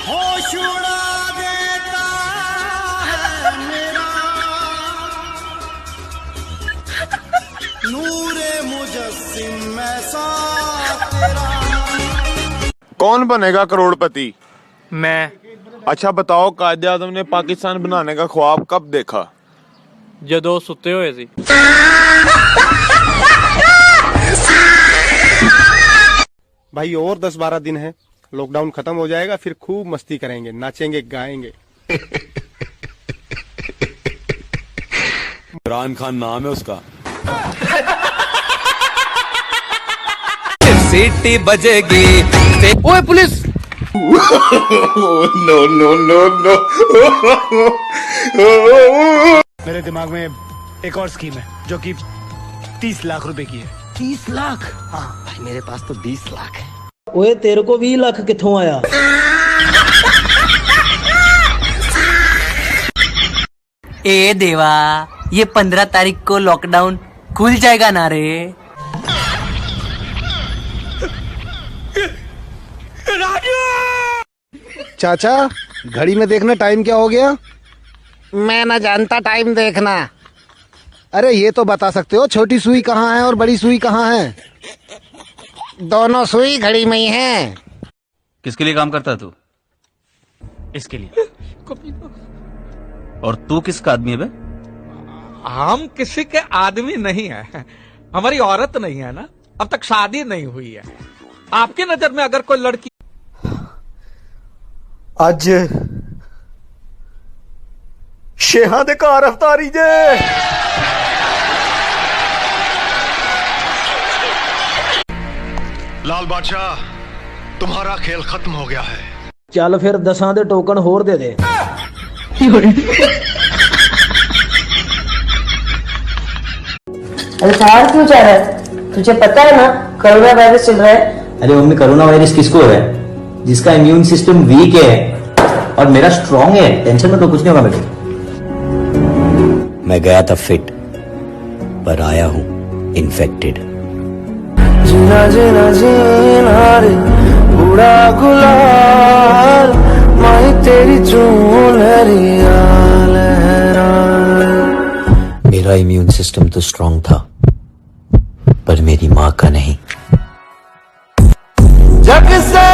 होश उड़ा देता है मेरा नूरे मुजस्सिम ऐसा तेरा। कौन बनेगा करोड़पति? मैं। अच्छा बताओ, कायदे आज़म ने पाकिस्तान बनाने का ख्वाब कब देखा? जदों सुते हुए सी। भाई और 10-12 दिन है, लॉकडाउन खत्म हो जाएगा, फिर खूब मस्ती करेंगे, नाचेंगे गाएंगे। इमरान खान नाम है उसका। सीटी बजेगी। ओए police! No no no no. मेरे दिमाग में एक और स्कीम है जो कि 30 लाख रुपए की है। 30 लाख? हाँ भाई मेरे पास तो 20 लाख है। ओए तेरे को 20 लाख कित्थों आया? ए देवा, ये 15 तारीख को लॉकडाउन खुल जाएगा ना रे? चाचा घड़ी में देखना टाइम क्या हो गया? मैं ना जानता टाइम देखना। अरे ये तो बता सकते हो, छोटी सुई कहाँ है और बड़ी सुई कहाँ है? दोनों सुई घड़ी में ही है। किसके लिए काम करता है तू? इसके लिए। और तू किसका आदमी है बे? हम किसी के आदमी नहीं है, हमारी औरत नहीं है ना, अब तक शादी नहीं हुई है। आपकी नजर में अगर कोई लड़की ਅੱਜ ਸ਼ੇਹਾਂ ਦੇ ਘਰ ਅਫਤਾਰੀ ਜੇ। लाल बादशाह, तुम्हारा खेल खत्म हो गया है। चल फिर 10 दे टोकन होर दे दे। अरे बाहर क्यों जा रहा है? तुझे पता है ना कोरोना वायरस चल रहा है। अरे मम्मी, कोरोना वायरस किसको है? जिसका इम्यून सिस्टम वीक है और मेरा स्ट्रांग है। टेंशन में तो कुछ नहीं होगा बेटे। मैं गया था फिट, पर आया हूं इन्फेक्टेड। जीना जीना जीना रे बूढ़ा गुलाल, माही तेरी चूनरिया लहराए। मेरा इम्यून सिस्टम तो स्ट्रांग था, पर मेरी माँ का नहीं। जग से